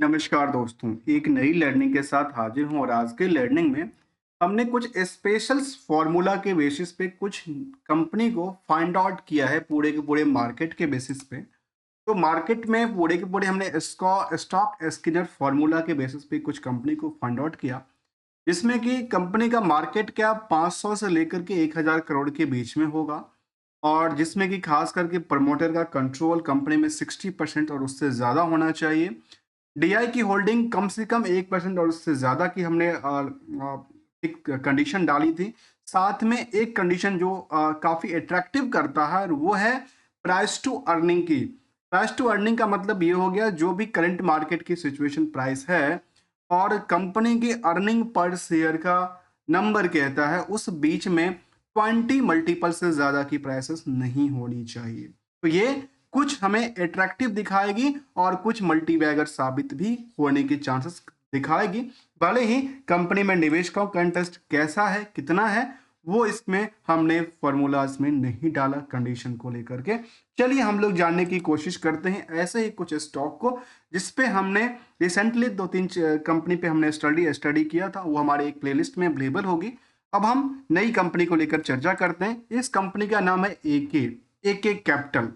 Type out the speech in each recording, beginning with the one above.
नमस्कार दोस्तों, एक नई लर्निंग के साथ हाजिर हूँ और आज के लर्निंग में हमने कुछ स्पेशल फॉर्मूला के बेसिस पे कुछ कंपनी को फाइंड आउट किया है पूरे के पूरे मार्केट के बेसिस पे। तो मार्केट में पूरे के पूरे हमने स्टॉक स्किनर फॉर्मूला के बेसिस पे कुछ कंपनी को फाइंड आउट किया, जिसमें कि कंपनी का मार्केट कैप 500 से लेकर के 1000 करोड़ के बीच में होगा और जिसमें कि खास करके प्रमोटर का कंट्रोल कंपनी में 60% और उससे ज़्यादा होना चाहिए। डीआई की होल्डिंग कम से कम 1% और उससे ज़्यादा की हमने एक कंडीशन डाली थी। साथ में एक कंडीशन जो काफ़ी अट्रैक्टिव करता है और वो है प्राइस टू अर्निंग की। प्राइस टू अर्निंग का मतलब ये हो गया जो भी करंट मार्केट की सिचुएशन प्राइस है और कंपनी की अर्निंग पर शेयर का नंबर कहता है उस बीच में 20 मल्टीपल से ज़्यादा की प्राइसेस नहीं होनी चाहिए। तो ये कुछ हमें अट्रैक्टिव दिखाएगी और कुछ मल्टीबैगर साबित भी होने के चांसेस दिखाएगी। भले ही कंपनी में निवेश का कंटेस्ट कैसा है कितना है वो इसमें हमने फॉर्मूलाज में नहीं डाला कंडीशन को लेकर के। चलिए हम लोग जानने की कोशिश करते हैं ऐसे ही कुछ स्टॉक को जिसपे हमने रिसेंटली 2-3 कंपनी पे हमने स्टडी किया था, वो हमारे एक प्लेलिस्ट में अवेलेबल होगी। अब हम नई कंपनी को लेकर चर्चा करते हैं। इस कंपनी का नाम है एके कैपिटल।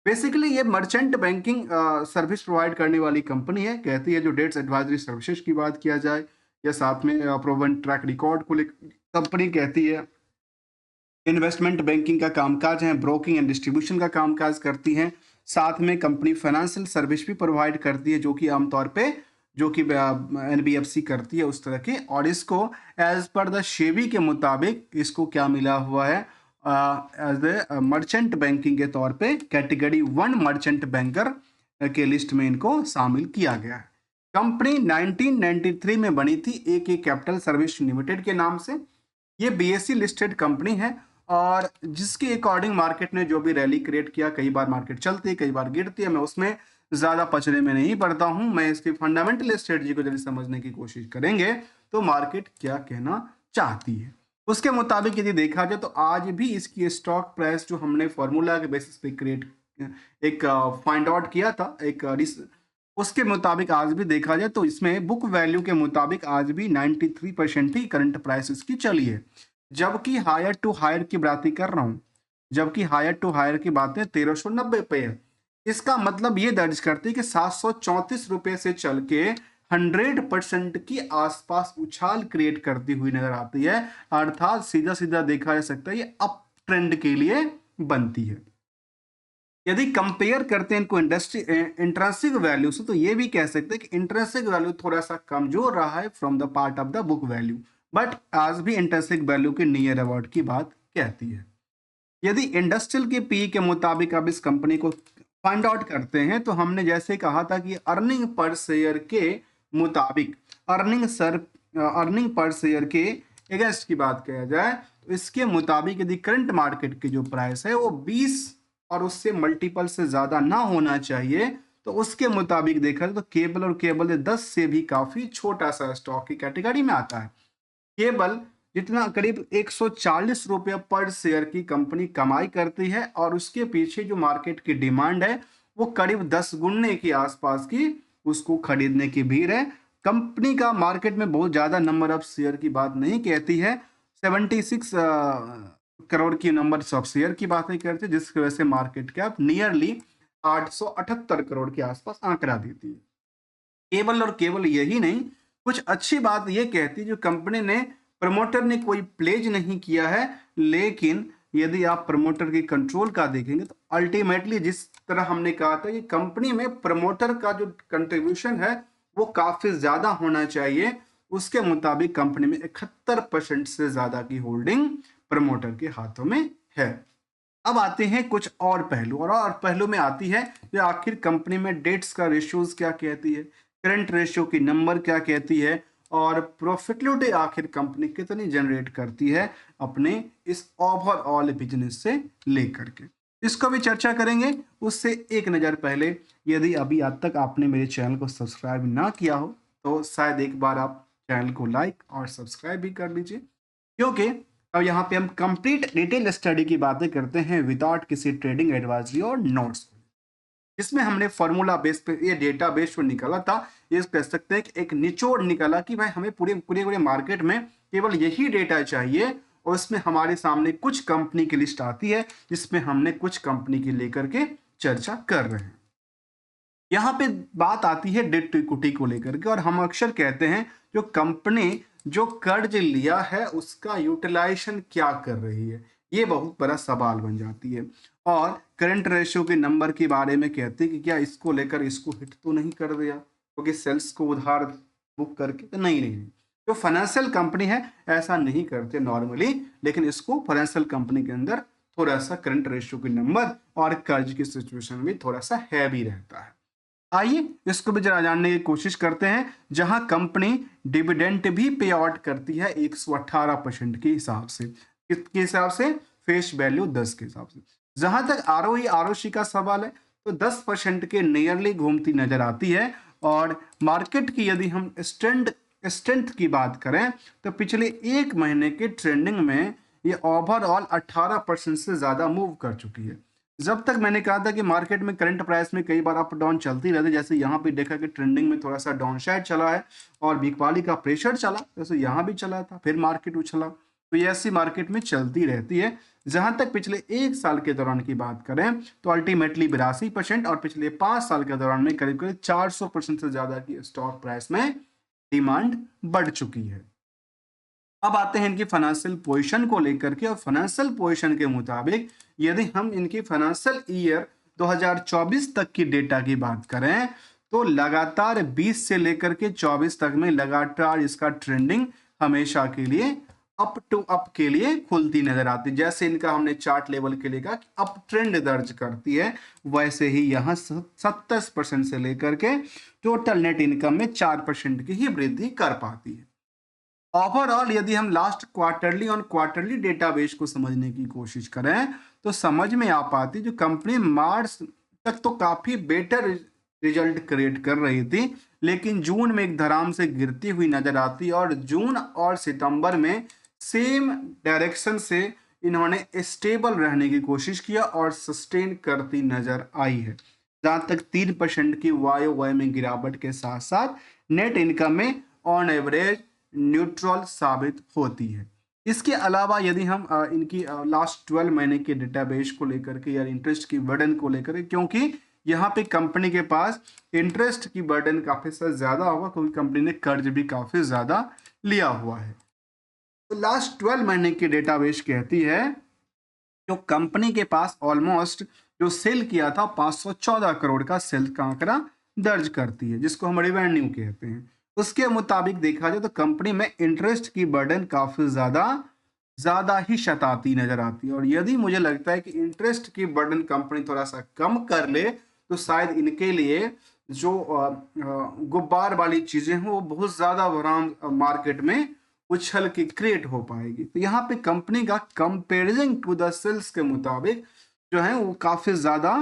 बेसिकली ये मर्चेंट बैंकिंग सर्विस प्रोवाइड करने वाली कंपनी है। कहती है जो डेट्स एडवाइजरी सर्विसेज की बात किया जाए या साथ में प्रोवन ट्रैक रिकॉर्ड को लेकर कंपनी कहती है। इन्वेस्टमेंट बैंकिंग का कामकाज है, ब्रोकिंग एंड डिस्ट्रीब्यूशन का कामकाज करती है। साथ में कंपनी फाइनेंशियल सर्विस भी प्रोवाइड करती है जो कि आमतौर पे जो कि एनबीएफसी करती है उस तरह की। और इसको एज पर द शेबी के मुताबिक इसको क्या मिला हुआ है एज ए मर्चेंट बैंकिंग के तौर पे कैटेगरी 1 मर्चेंट बैंकर के लिस्ट में इनको शामिल किया गया है। कंपनी 1993 में बनी थी एके कैपिटल सर्विस लिमिटेड के नाम से। ये बीएससी लिस्टेड कंपनी है और जिसके अकॉर्डिंग मार्केट ने जो भी रैली क्रिएट किया, कई बार मार्केट चलती है कई बार गिरती है, मैं उसमें ज्यादा पचड़े में नहीं पड़ता हूं। मैं इसकी फंडामेंटल स्ट्रेटजी को यदि समझने की कोशिश करेंगे तो मार्केट क्या कहना चाहती है उसके मुताबिक यदि देखा जाए तो आज भी इसकी स्टॉक प्राइस जो हमने फॉर्मूला के बेसिस पे क्रिएट एक फाइंड आउट किया था उसके मुताबिक आज भी देखा जाए तो इसमें बुक वैल्यू के मुताबिक आज भी 93% ही करंट प्राइस इसकी चली है। जबकि हायर टू हायर की बातें कर रहा हूं, जबकि हायर टू हायर की बातें 1390 पे है। इसका मतलब ये दर्ज करती है कि 734 रुपए से चल के 100% की आसपास उछाल क्रिएट करती हुई नजर आती है। अर्थात सीधा सीधा देखा जा सकता है ये अप ट्रेंड के लिए बनती है। यदि कंपेयर करते हैं इनको इंडस्ट्री इंट्रिंसिक वैल्यू से तो ये भी कह सकते हैं कि इंट्रिंसिक वैल्यू थोड़ा सा कमजोर रहा है from the part of the book value, but आज भी इंट्रिंसिक वैल्यू के नियर अबाउट की बात कहती है। यदि इंडस्ट्रियल के पी के मुताबिक अब इस कंपनी को फाइंड आउट करते हैं तो हमने जैसे कहा था कि अर्निंग पर शेयर के मुताबिक अर्निंग पर शेयर के अगेंस्ट की बात किया जाए तो इसके मुताबिक यदि करंट मार्केट की जो प्राइस है वो 20 और उससे मल्टीपल से ज्यादा ना होना चाहिए तो उसके मुताबिक देखा जाए तो केबल और केबल 10 से भी काफी छोटा सा स्टॉक की कैटेगरी में आता है। केबल जितना करीब 140 रुपये पर शेयर की कंपनी कमाई करती है और उसके पीछे जो मार्केट की डिमांड है वो करीब 10 गुने के आसपास की उसको खरीदने की भीड़ है। कंपनी का मार्केट में बहुत ज्यादा नंबर ऑफ शेयर की बात नहीं कहती है, 76 करोड़ की नंबर ऑफ शेयर की बातें करती है जिसकी वजह से मार्केट कैप नियरली 878 करोड़ के आसपास आंकड़ा देती है। केवल और केवल यही नहीं, कुछ अच्छी बात यह कहती है जो कंपनी ने प्रमोटर ने कोई प्लेज नहीं किया है, लेकिन यदि आप प्रमोटर के कंट्रोल का देखेंगे तो अल्टीमेटली जिस तरह हमने कहा था कि कंपनी में प्रमोटर का जो कंट्रीब्यूशन है वो काफी ज्यादा होना चाहिए, उसके मुताबिक कंपनी में 71% से ज्यादा की होल्डिंग प्रमोटर के हाथों में है। अब आते हैं कुछ और पहलू और पहलू में आती है कि आखिर कंपनी में डेट्स का रेशियोज क्या कहती है, करंट रेशियो की नंबर क्या कहती है और प्रॉफिटेबिलिटी आखिर कंपनी कितनी जनरेट करती है अपने इस ओवरऑल बिजनेस से लेकर के, इसको भी चर्चा करेंगे। उससे एक नज़र पहले यदि अभी आज तक आपने मेरे चैनल को सब्सक्राइब ना किया हो तो शायद एक बार आप चैनल को लाइक और सब्सक्राइब भी कर लीजिए, क्योंकि अब यहाँ पे हम कंप्लीट डिटेल स्टडी की बातें करते हैं विदाउट किसी ट्रेडिंग एडवाइजरी और नोट्स। जिसमें हमने फॉर्मूला बेस पे ये डेटा बेस जो निकाला था, ये कह सकते हैं कि एक निचोड़ निकाला कि भाई हमें पूरे पूरे पूरे मार्केट में केवल यही डेटा चाहिए, और उसमें हमारे सामने कुछ कंपनी की लिस्ट आती है जिसमें हमने कुछ कंपनी की लेकर के चर्चा कर रहे हैं। यहाँ पे बात आती है डेट टू इक्विटी को लेकर के, और हम अक्सर कहते हैं जो कंपनी जो कर्ज लिया है उसका यूटिलाइजेशन क्या कर रही है, ये बहुत बड़ा सवाल बन जाती है। और करंट रेशियो के नंबर के बारे में कहते हैं कि क्या इसको लेकर इसको हिट तो नहीं कर दिया, क्योंकि सेल्स को उधार बुक करके, तो नहीं। जो फाइनेंशियल कंपनी है ऐसा नहीं करते नॉर्मली, लेकिन इसको फाइनेंशियल कंपनी के अंदर थोड़ा सा करंट रेशियो के नंबर और कर्ज की सिचुएशन भी थोड़ा सा हैवी रहता है। आइए इसको भी जरा जानने की कोशिश करते हैं, जहां कंपनी डिविडेंड भी पे आउट करती है 118% के हिसाब से, किसके हिसाब से, फेस वैल्यू 10 के हिसाब से। जहां तक आरओई आरओसी का सवाल है तो 10% के नियरली घूमती नजर आती है। और मार्केट की यदि हम स्ट्रेंथ की बात करें तो पिछले एक महीने के ट्रेंडिंग में ये ओवरऑल 18% से ज्यादा मूव कर चुकी है। जब तक मैंने कहा था कि मार्केट में करंट प्राइस में कई बार अप डाउन चलती रहती, जैसे यहाँ पे देखा कि ट्रेंडिंग में थोड़ा सा डाउन साइड चला है और बिकवाली का प्रेशर चला, जैसे यहाँ भी चला था, फिर मार्केट उछला, तो ये ऐसी मार्केट में चलती रहती है। जहां तक पिछले एक साल के दौरान की बात करें तो अल्टीमेटली 82%, और पिछले 5 साल के दौरान में करीब करीब 400% से ज्यादा की स्टॉक प्राइस में डिमांड बढ़ चुकी है। अब आते हैं इनकी फाइनेंशियल पोजीशन को लेकर के, और फाइनेंशियल पोजीशन के मुताबिक यदि हम इनकी फाइनेंशियल ईयर 2024 तक की डेटा की बात करें तो लगातार 20 से लेकर के 24 तक में लगातार इसका ट्रेंडिंग हमेशा के लिए अप टू अप के लिए खुलती नजर आती है। जैसे इनका हमने चार्ट लेवल के लिए कहा कि अप ट्रेंड दर्ज करती है, वैसे ही यहाँ 27% से लेकर के टोटल नेट इनकम में 4% की ही वृद्धि कर पाती है। ओवरऑल यदि हम लास्ट क्वार्टरली और क्वार्टरली डेटाबेस को समझने की कोशिश करें तो समझ में आ पाती जो कंपनी मार्च तक तो काफी बेटर रिजल्ट क्रिएट कर रही थी, लेकिन जून में एक धराम से गिरती हुई नजर आती, और जून और सितंबर में सेम डायरेक्शन से इन्होंने स्टेबल रहने की कोशिश किया और सस्टेन करती नजर आई है। जहां तक 3% की वाई में गिरावट के साथ साथ नेट इनकम में ऑन एवरेज न्यूट्रल साबित होती है। इसके अलावा यदि हम इनकी लास्ट 12 महीने के डेटाबेस को लेकर के या इंटरेस्ट की बर्डन को लेकर, क्योंकि यहाँ पे कंपनी के पास इंटरेस्ट की बर्डन काफी ज्यादा होगा, क्योंकि कंपनी ने कर्ज भी काफी ज्यादा लिया हुआ है। तो लास्ट 12 महीने की डेटाबेस कहती है जो कंपनी के पास ऑलमोस्ट जो सेल किया था 514 करोड़ का सेल का आंकड़ा दर्ज करती है, जिसको हम रेवेन्यू कहते हैं। उसके मुताबिक देखा जाए तो कंपनी में इंटरेस्ट की बर्डन काफी ज्यादा ही शताती नजर आती है, और यदि मुझे लगता है कि इंटरेस्ट की बर्डन कंपनी थोड़ा सा कम कर ले तो शायद इनके लिए जो गुब्बार वाली चीजें हैं वो बहुत ज्यादा मार्केट में उछल के क्रिएट हो पाएगी। तो यहाँ पे कंपनी का कंपेरिजन टू द सेल्स के मुताबिक जो है वो काफी ज्यादा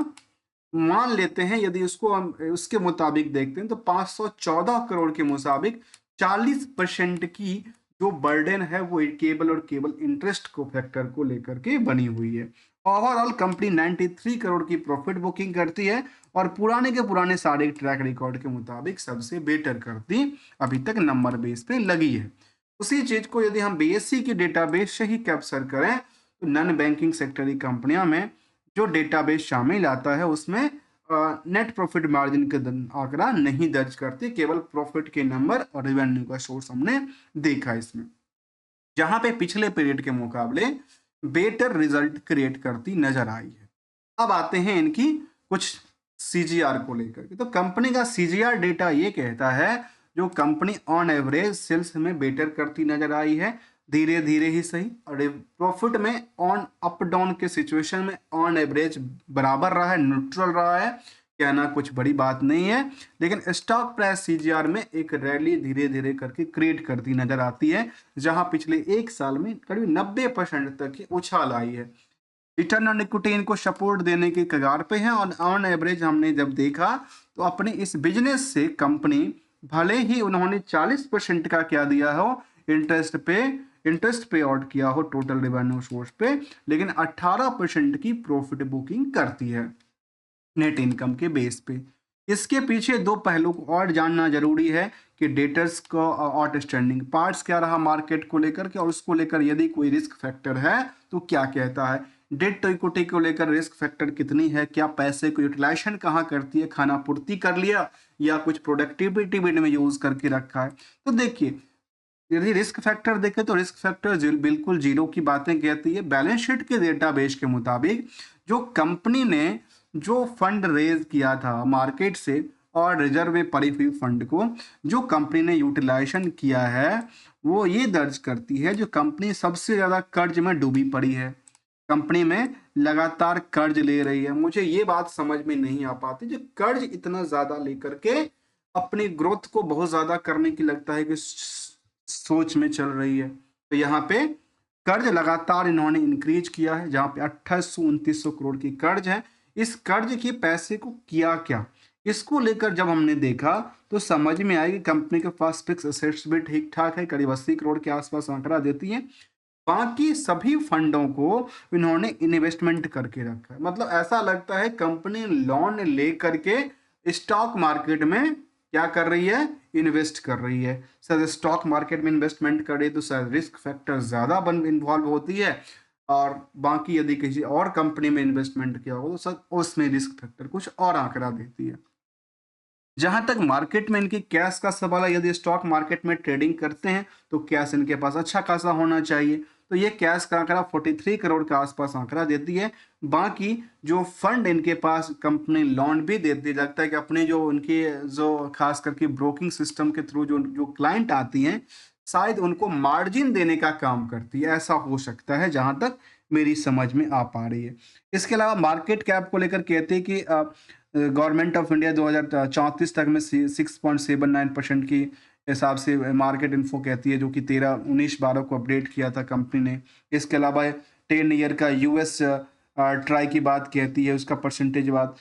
मान लेते हैं। यदि उसको हम उसके मुताबिक देखते हैं तो 514 करोड़ के मुताबिक 40% की जो बर्डन है वो केवल और केवल इंटरेस्ट को फैक्टर को लेकर के बनी हुई है। ओवरऑल कंपनी 93 करोड़ की प्रॉफिट बुकिंग करती है, और पुराने के पुराने सारे ट्रैक रिकॉर्ड के मुताबिक सबसे बेटर करती अभी तक नंबर बेस पे लगी है। उसी चीज को यदि हम बीएससी की डेटाबेस से ही कैप्चर करें तो नॉन बैंकिंग सेक्टर की कंपनियों में जो डेटाबेस शामिल आता है उसमें नेट प्रॉफिट मार्जिन का आंकड़ा नहीं दर्ज करती, केवल प्रॉफिट के नंबर और रेवेन्यू का सोर्स हमने देखा इसमें, जहां पे पिछले पीरियड के मुकाबले बेटर रिजल्ट क्रिएट करती नजर आई है। अब आते हैं इनकी कुछ सीजीआर को लेकर के। तो कंपनी का सीजीआर डेटा ये कहता है जो कंपनी ऑन एवरेज सेल्स में बेटर करती नजर आई है, धीरे धीरे ही सही, और प्रॉफिट में ऑन अप डाउन के सिचुएशन में ऑन एवरेज बराबर रहा है, न्यूट्रल रहा है, कहना कुछ बड़ी बात नहीं है। लेकिन स्टॉक प्राइस सीजीआर में एक रैली धीरे धीरे करके क्रिएट करती नजर आती है, जहां पिछले एक साल में करीब 90% तक की उछाल आई है। रिटर्न ऑन इक्विटी इनको सपोर्ट देने के कगार पे है, और ऑन एवरेज हमने जब देखा तो अपने इस बिजनेस से कंपनी भले ही उन्होंने 40% का क्या दिया हो इंटरेस्ट पे आउट किया हो टोटल रेवेन्यू सोर्स पे, लेकिन 18% की प्रॉफिट बुकिंग करती है। नेट इनकम के बेस पे। इसके पीछे दो पहलू को और जानना जरूरी है कि डेटर्स को आउटस्टैंडिंग पार्ट्स क्या रहा मार्केट को लेकर के, और उसको लेकर यदि कोई रिस्क फैक्टर है तो क्या कहता है। डेट टू इक्विटी को लेकर रिस्क फैक्टर कितनी है, क्या पैसे को यूटिलाइजेशन कहाँ करती है, खाना पूर्ति कर लिया या कुछ प्रोडक्टिविटी में यूज करके रखा है। तो देखिए, यदि रिस्क फैक्टर देखें तो रिस्क फैक्टर बिल्कुल जीरो की बातें कहती है। बैलेंस शीट के डेटाबेस के मुताबिक जो कंपनी ने जो फंड रेज किया था मार्केट से और रिजर्व में पड़ी हुई फंड को जो कंपनी ने यूटिलाइजेशन किया है, वो ये दर्ज करती है जो कंपनी सबसे ज्यादा कर्ज में डूबी पड़ी है, कंपनी में लगातार कर्ज ले रही है। मुझे ये बात समझ में नहीं आ पाती, जो कर्ज इतना ज्यादा लेकर के अपनी ग्रोथ को बहुत ज्यादा करने की लगता है कि सोच में चल रही है। तो यहाँ पे कर्ज लगातार इन्होंने इंक्रीज किया है, जहां पे 2800-2900 करोड़ की कर्ज है। इस कर्ज के पैसे को किया क्या, इसको लेकर जब हमने देखा तो समझ में आया कि कंपनी के पास फिक्स एसेट्स भी ठीक ठाक है, करीब 80 करोड़ के आसपास आंकड़ा देती है। बाकी सभी फंडों को इन्होंने इन्वेस्टमेंट करके रखा है। मतलब ऐसा लगता है कंपनी लोन लेकर के स्टॉक मार्केट में क्या कर रही है, इन्वेस्ट कर रही है। सर स्टॉक मार्केट में इन्वेस्टमेंट करे तो शायद रिस्क फैक्टर ज्यादा इन्वॉल्व होती है, और बाकी यदि किसी और कंपनी में इन्वेस्टमेंट किया हो तो सर उसमें रिस्क फैक्टर कुछ और आंकड़ा देती है। जहां तक मार्केट में इनकी कैश का सवाल है, यदि स्टॉक मार्केट में ट्रेडिंग करते हैं तो कैश इनके पास अच्छा खासा होना चाहिए। तो ये कैश का आंकड़ा 43 करोड़ के आसपास आंकड़ा देती है। बाकी जो फंड इनके पास कंपनी लोन भी देती है, लगता है कि अपने जो उनके जो खास करके ब्रोकिंग सिस्टम के थ्रू जो जो क्लाइंट आती हैं शायद उनको मार्जिन देने का काम करती है, ऐसा हो सकता है जहां तक मेरी समझ में आ पा रही है। इसके अलावा मार्केट कैप को लेकर कहते हैं कि गवर्नमेंट ऑफ इंडिया 2034 तक में 6.79% की हिसाब से मार्केट इन्फो कहती है, जो कि 13/19/12 को अपडेट किया था कंपनी ने। इसके अलावा 10 ईयर का यूएस ट्राई की बात कहती है, उसका परसेंटेज बात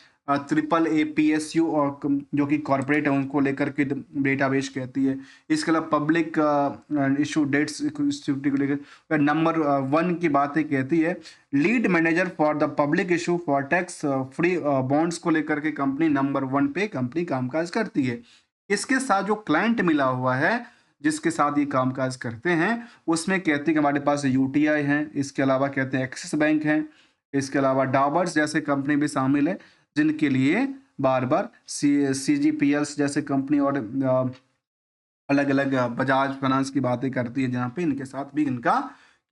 triple A P S U और जो कि कॉरपोरेट है उनको लेकर के डेटाबेस कहती है। इसके अलावा पब्लिक इशू डेट्स सिक्योरिटी को लेकर नंबर 1 की बातें कहती है। Lead manager for the public issue for tax free bonds को लेकर के कंपनी नंबर 1 पे कंपनी कामकाज करती है। इसके साथ जो क्लाइंट मिला हुआ है जिसके साथ ये कामकाज करते हैं उसमें कहते हैं कि हमारे पास यूटीआई है, इसके अलावा कहते हैं एक्सिस बैंक है, इसके अलावा डाबर्स जैसे कंपनी भी शामिल है, जिनके लिए बार बार CGPL जैसे कंपनी और अलग अलग बजाज फाइनेंस की बातें करती है, जहाँ पे इनके साथ भी इनका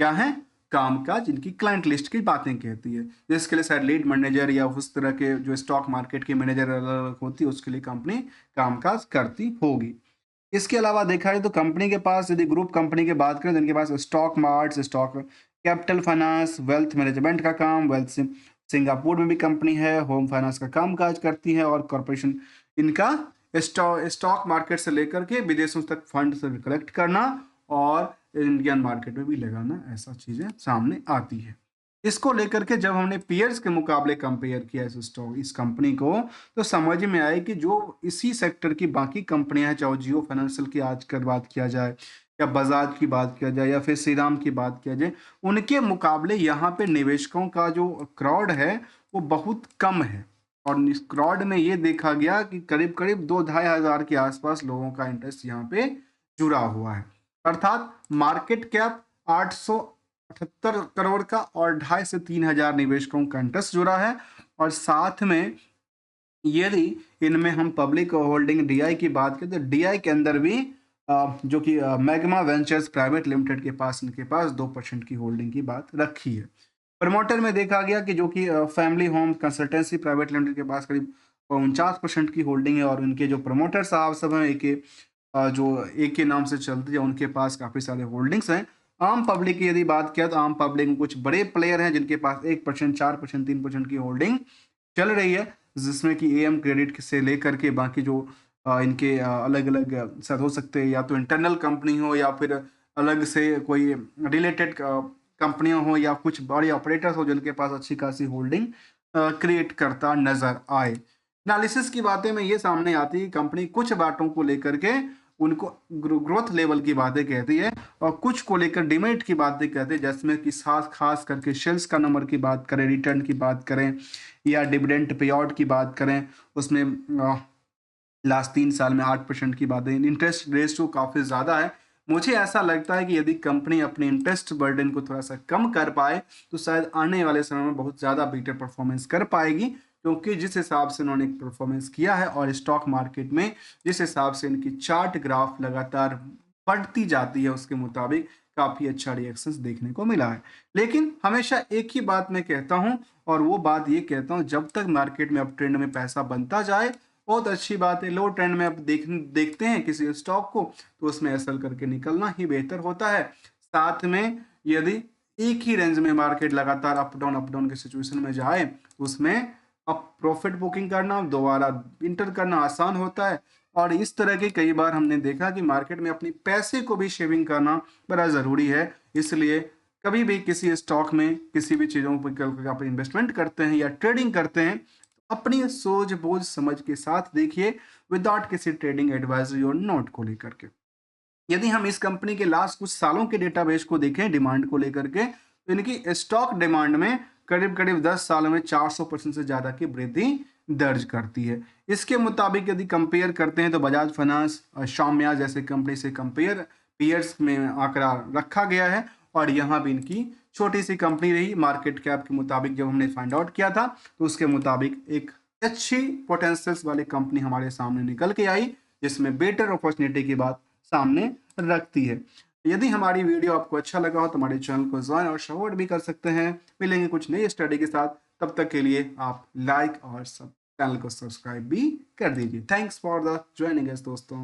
क्या है कामकाज, इनकी क्लाइंट लिस्ट की बातें कहती है, जिसके लिए शायद लीड मैनेजर या उस तरह के जो स्टॉक मार्केट की मैनेजर अलग होती है उसके लिए कंपनी कामकाज करती होगी। इसके अलावा देखा जाए तो कंपनी के पास यदि ग्रुप कंपनी की बात करें तो इनके पास stock marts, stock capital finance, wealth management का काम, वेल्थ सिंगापुर में भी कंपनी है, होम फाइनेंस का काम काज करती है, और कॉरपोरेशन इनका स्टॉक मार्केट से लेकर के विदेशों तक फंड से कलेक्ट करना और इंडियन मार्केट में भी लगाना, ऐसा चीजें सामने आती है। इसको लेकर के जब हमने पीयर्स के मुकाबले कंपेयर किया इस कंपनी को तो समझ में आया कि जो इसी सेक्टर की बाकी कंपनियां हैं, चाहे जियो फाइनेंशियल की आज कर बात किया जाए या बजाज की बात किया जाए या फिर श्रीराम की बात किया जाए, उनके मुकाबले यहाँ पे निवेशकों का जो क्राउड है वो बहुत कम है। और इस क्राउड में ये देखा गया कि करीब करीब 2-2.5 हजार के आसपास लोगों का इंटरेस्ट यहाँ पे जुड़ा हुआ है। अर्थात मार्केट कैप 878 करोड़ का और 2.5 से 3 हजार निवेशकों का इंटरेस्ट जुड़ा है। और साथ में यदि इनमें हम पब्लिक होल्डिंग डीआई की बात करें तो डीआई के अंदर भी जो कि मैग्मा वेंचर्स प्राइवेट लिमिटेड के पास इनके पास 2% की होल्डिंग की बात रखी है। प्रमोटर में देखा गया कि जो कि family home consultancy private limited के पास करीब 49% की होल्डिंग है, और उनके जो प्रमोटर साहब सब हैं जो एक के नाम से चलते हैं उनके पास काफ़ी सारे होल्डिंग्स हैं। आम पब्लिक की यदि बात किया तो आम पब्लिक में कुछ बड़े प्लेयर हैं जिनके पास 1%, 4%, 3% की होल्डिंग चल रही है, जिसमें कि एम क्रेडिट से लेकर के बाकी जो इनके अलग अलग शायद हो सकते हैं, या तो इंटरनल कंपनी हो या फिर अलग से कोई रिलेटेड कंपनियां हो या कुछ बड़े ऑपरेटर्स हो जिनके पास अच्छी खासी होल्डिंग क्रिएट करता नजर आए। एनालिसिस की बातें में ये सामने आती है कंपनी कुछ बातों को लेकर के उनको ग्रोथ लेवल की बातें कहती है, और कुछ को लेकर डिमेरिट की बातें कहते हैं, जिसमें कि खास करके सेल्स का नंबर की बात करें, रिटर्न की बात करें, या डिविडेंड पे आउट की बात करें, उसमें लास्ट 3 साल में 8% की बात है। इंटरेस्ट रेशियो काफ़ी ज़्यादा है। मुझे ऐसा लगता है कि यदि कंपनी अपने इंटरेस्ट बर्डन को थोड़ा सा कम कर पाए तो शायद आने वाले समय में बहुत ज़्यादा बेटर परफॉर्मेंस कर पाएगी, क्योंकि जिस हिसाब से उन्होंने परफॉर्मेंस किया है और स्टॉक मार्केट में जिस हिसाब से इनकी चार्ट ग्राफ लगातार बढ़ती जाती है, उसके मुताबिक काफ़ी अच्छा रिएक्शंस देखने को मिला है। लेकिन हमेशा एक ही बात मैं कहता हूँ, और वो बात ये कहता हूँ, जब तक मार्केट में अप ट्रेंड में पैसा बनता जाए बहुत अच्छी बात है। लो ट्रेंड में अब देखते हैं किसी स्टॉक को तो उसमें एसएल करके निकलना ही बेहतर होता है। साथ में यदि एक ही रेंज में मार्केट लगातार अप डाउन के सिचुएशन में जाए तो उसमें अब प्रॉफिट बुकिंग करना, दोबारा इंटर करना आसान होता है। और इस तरह के कई बार हमने देखा कि मार्केट में अपनी पैसे को भी शेविंग करना बड़ा ज़रूरी है। इसलिए कभी भी किसी स्टॉक में किसी भी चीज़ों पर आप इन्वेस्टमेंट करते हैं या ट्रेडिंग करते हैं, अपनी सोच बूझ समझ के साथ देखिए, विदाउट किसी ट्रेडिंग एडवाइजरी और नोट को लेकर के। यदि हम इस कंपनी के लास्ट कुछ सालों के डेटाबेस को देखें डिमांड को लेकर के, तो इनकी स्टॉक डिमांड में करीब करीब 10 सालों में 400% से ज़्यादा की वृद्धि दर्ज करती है। इसके मुताबिक यदि कंपेयर करते हैं तो बजाज फाइनेंस और सौम्या जैसे कंपनी से कंपेयर पीयर्स में आंकड़ा रखा गया है, और यहाँ भी इनकी छोटी सी कंपनी रही। मार्केट कैप के मुताबिक जब हमने फाइंड आउट किया था तो उसके मुताबिक एक अच्छी पोटेंशियल्स वाली कंपनी हमारे सामने निकल के आई, जिसमें बेटर अपॉर्चुनिटी की बात सामने रखती है। यदि हमारी वीडियो आपको अच्छा लगा हो तो हमारे चैनल को ज्वाइन और सपोर्ट भी कर सकते हैं। मिलेंगे कुछ नई स्टडी के साथ, तब तक के लिए आप लाइक और सब चैनल को सब्सक्राइब भी कर दीजिए। Thanks for the joining us दोस्तों।